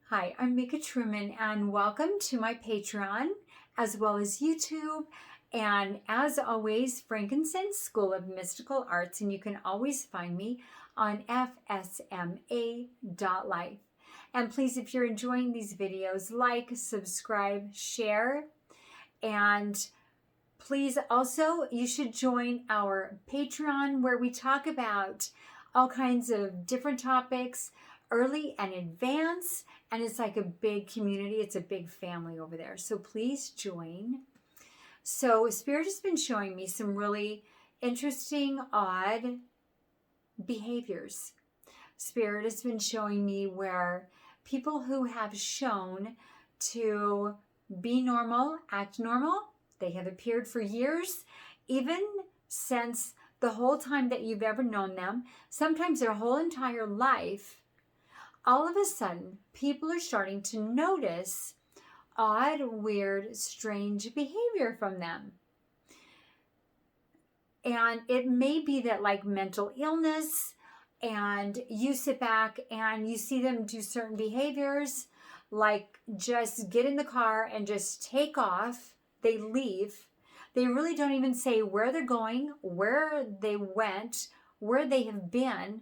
Hi, I'm Mika Truman, and welcome to my Patreon as well as YouTube. And as always, Frankincense School of Mystical Arts, and you can always find me on fsma.life. And please, if you're enjoying these videos, like, subscribe, share, and please also, you should join our Patreon where we talk about all kinds of different topics, early and advanced, and it's like a big community. It's a big family over there. So please join. So Spirit has been showing me some really interesting, odd behaviors. Spirit has been showing me where people who have shown to be normal, act normal, they have appeared for years, even since the whole time that you've ever known them, sometimes their whole entire life. All of a sudden, people are starting to notice odd, weird, strange behavior from them. And it may be that like mental illness, and you sit back and you see them do certain behaviors, like just get in the car and just take off. They leave. They really don't even say where they're going, where they went, where they have been.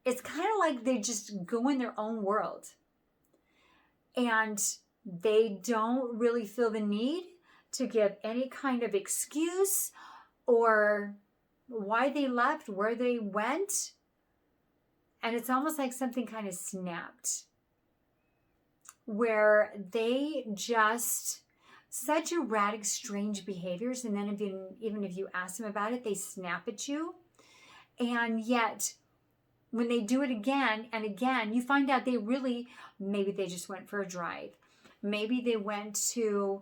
It's kind of like they just go in their own world. And they don't really feel the need to give any kind of excuse or why they left, where they went. And it's almost like something kind of snapped, where they just such erratic, strange behaviors, and then even if you ask them about it, they snap at you. And yet, when they do it again and again, you find out maybe they just went for a drive. Maybe they went to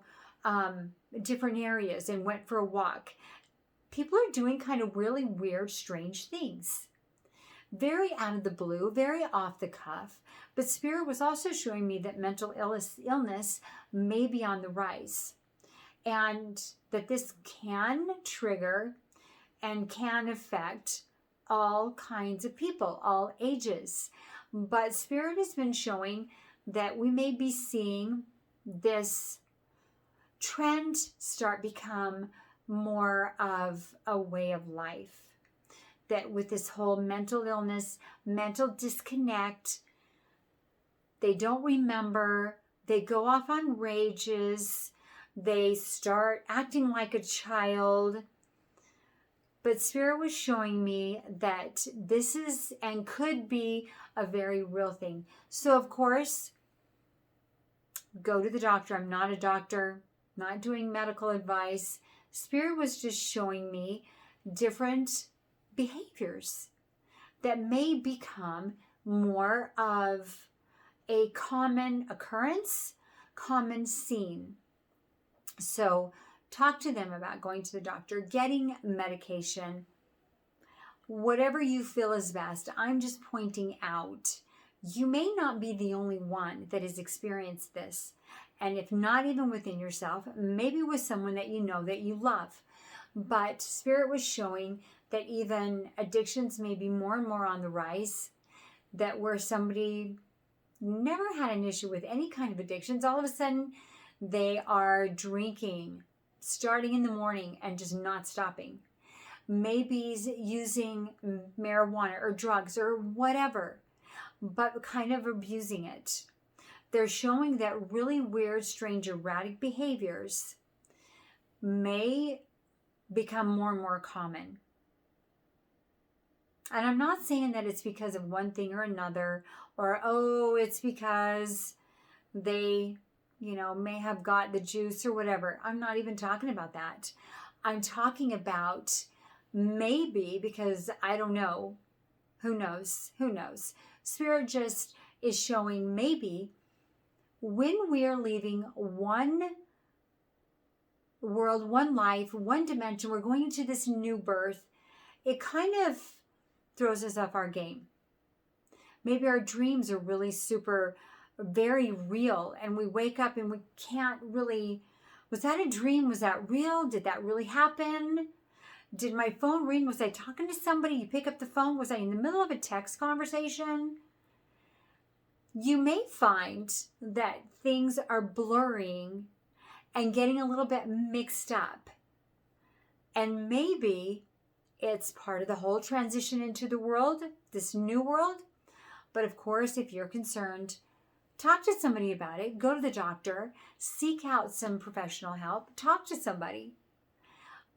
different areas and went for a walk. People are doing kind of really weird, strange things. Very out of the blue, very off the cuff. But Spirit was also showing me that mental illness may be on the rise. And that this can trigger and can affect all kinds of people, all ages. But Spirit has been showing that we may be seeing this trend start become more of a way of life. That with this whole mental illness, mental disconnect, they don't remember, they go off on rages, they start acting like a child. But Spirit was showing me that this is and could be a very real thing. So of course, go to the doctor. I'm not a doctor, not doing medical advice. Spirit was just showing me different behaviors that may become more of a common occurrence, common scene. So talk to them about going to the doctor, getting medication, whatever you feel is best. I'm just pointing out, you may not be the only one that has experienced this. And if not even within yourself, maybe with someone that you know that you love. But Spirit was showing that even addictions may be more and more on the rise, that where somebody never had an issue with any kind of addictions, all of a sudden they are drinking, starting in the morning and just not stopping. Maybe using marijuana or drugs or whatever, but kind of abusing it. They're showing that really weird, strange, erratic behaviors may become more and more common. And I'm not saying that it's because of one thing or another, or, it's because they, may have got the juice or whatever. I'm not even talking about that. I'm talking about maybe, because I don't know, who knows? Spirit just is showing maybe when we're leaving one world, one life, one dimension, we're going into this new birth, it kind of throws us off our game. Maybe our dreams are really super, very real, and we wake up and we can't really, was that a dream? Was that real? Did that really happen? Did my phone ring? Was I talking to somebody? You pick up the phone. Was I in the middle of a text conversation? You may find that things are blurring and getting a little bit mixed up. And maybe it's part of the whole transition into the world, this new world. But of course, if you're concerned, talk to somebody about it. Go to the doctor, seek out some professional help, talk to somebody.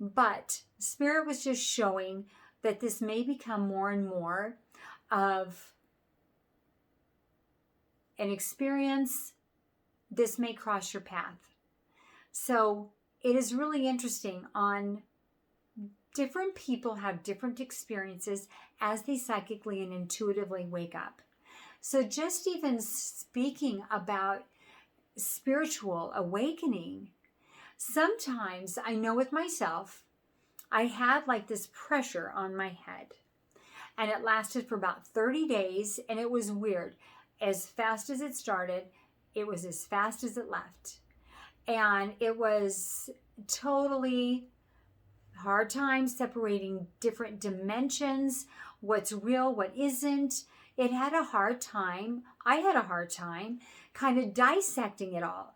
But Spirit was just showing that this may become more and more of an experience. This may cross your path. So it is really interesting on different people have different experiences as they psychically and intuitively wake up. So just even speaking about spiritual awakening, sometimes I know with myself, I had like this pressure on my head, and it lasted for about 30 days, and it was weird. As fast as it started, it was as fast as it left. And it was totally hard time separating different dimensions, what's real, what isn't. It had a hard time. I had a hard time kind of dissecting it all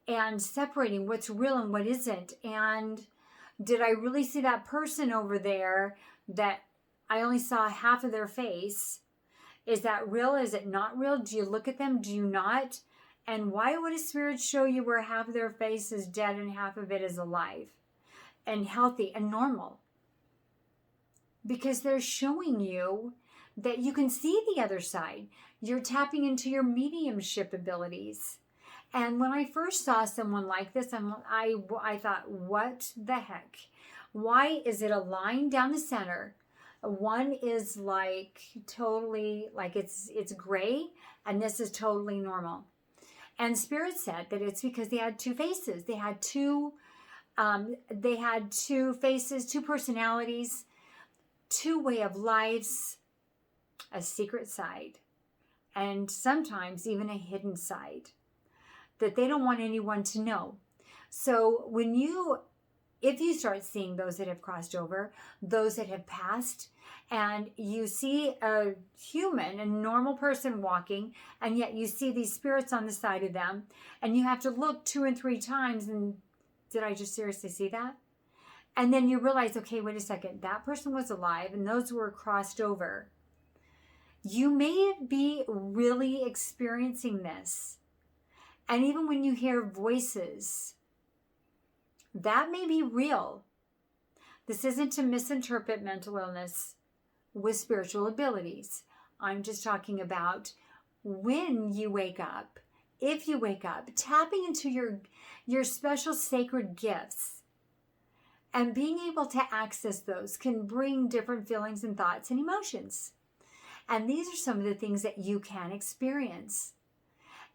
and separating what's real and what isn't. And did I really see that person over there that I only saw half of their face? Is that real? Is it not real? Do you look at them? Do you not? And why would a spirit show you where half of their face is dead and half of it is alive and healthy and normal? Because they're showing you that you can see the other side. You're tapping into your mediumship abilities. And when I first saw someone like this, I thought, what the heck? Why is it a line down the center? One is like totally, like it's gray, and this is totally normal. And Spirit said that it's because they had two faces. They had two faces, two personalities, two way of lives, a secret side, and sometimes even a hidden side that they don't want anyone to know. So if you start seeing those that have crossed over, those that have passed, and you see a human, a normal person walking, and yet you see these spirits on the side of them, and you have to look 2 and 3 times, and did I just seriously see that? And then you realize, okay, wait a second, that person was alive, and those were crossed over. You may be really experiencing this. And even when you hear voices, that may be real. This isn't to misinterpret mental illness with spiritual abilities. I'm just talking about when you wake up, if you wake up, tapping into your special sacred gifts and being able to access those can bring different feelings and thoughts and emotions. And these are some of the things that you can experience.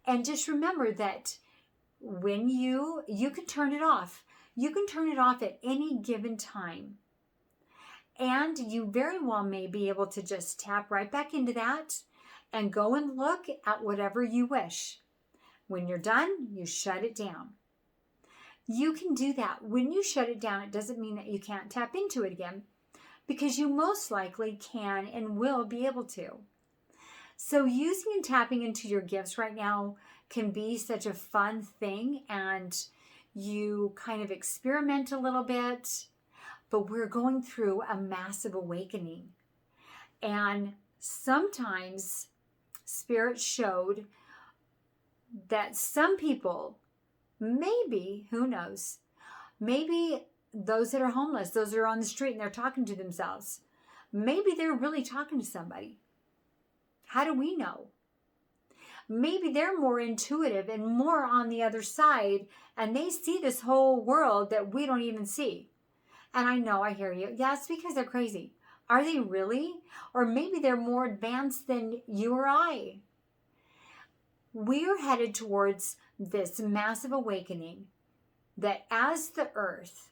And just remember that when you can turn it off. You can turn it off at any given time. And you very well may be able to just tap right back into that and go and look at whatever you wish. When you're done, you shut it down. You can do that. When you shut it down, it doesn't mean that you can't tap into it again, because you most likely can and will be able to. So using and tapping into your gifts right now can be such a fun thing, and you kind of experiment a little bit, but we're going through a massive awakening. And sometimes Spirit showed that some people, maybe, who knows, maybe those that are homeless, those that are on the street and they're talking to themselves, maybe they're really talking to somebody. How do we know? Maybe they're more intuitive and more on the other side, and they see this whole world that we don't even see. And I know, I hear you. Yeah, it's because they're crazy. Are they really? Or maybe they're more advanced than you or I. We're headed towards this massive awakening that as the earth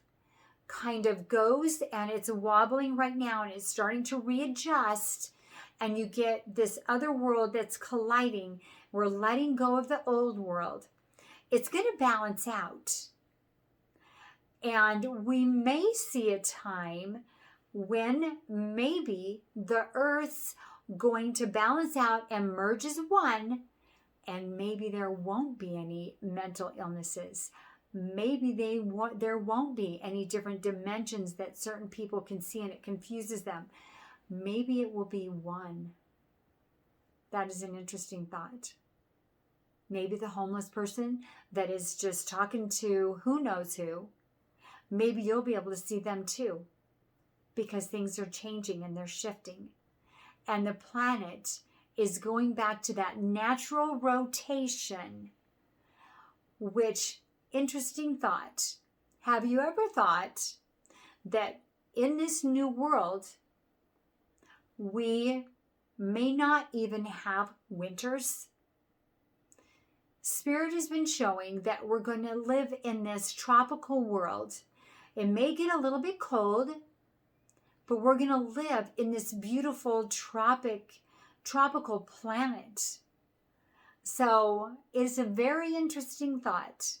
kind of goes, and it's wobbling right now and it's starting to readjust, and you get this other world that's colliding. We're letting go of the old world. It's going to balance out. And we may see a time when maybe the Earth's going to balance out and merge as one, and maybe there won't be any mental illnesses. Maybe there won't be any different dimensions that certain people can see and it confuses them. Maybe it will be one. That is an interesting thought. Maybe the homeless person that is just talking to who knows who, maybe you'll be able to see them too, because things are changing and they're shifting. And the planet is going back to that natural rotation, which, interesting thought. Have you ever thought that in this new world, we may not even have winters? Spirit has been showing that we're going to live in this tropical world. It may get a little bit cold, but we're going to live in this beautiful tropical planet. So it's a very interesting thought.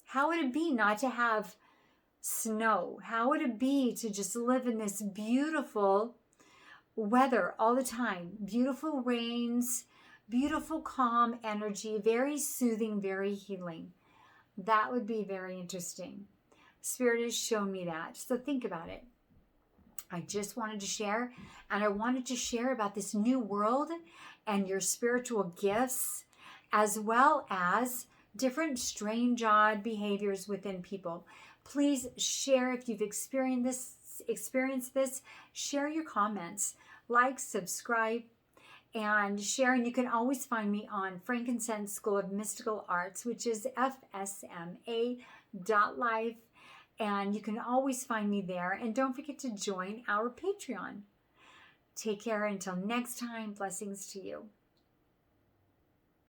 How would it be not to have snow? How would it be to just live in this beautiful weather all the time? Beautiful rains, beautiful calm energy, very soothing, very healing. That would be very interesting. Spirit has shown me that. So think about it. I just wanted to share, and I wanted to share about this new world and your spiritual gifts, as well as different strange, odd behaviors within people. Please share if you've experienced this. Share your comments, like, subscribe, and share. And you can always find me on Frankincense School of Mystical Arts, which is fsma.life. And you can always find me there. And don't forget to join our Patreon. Take care until next time. Blessings to you.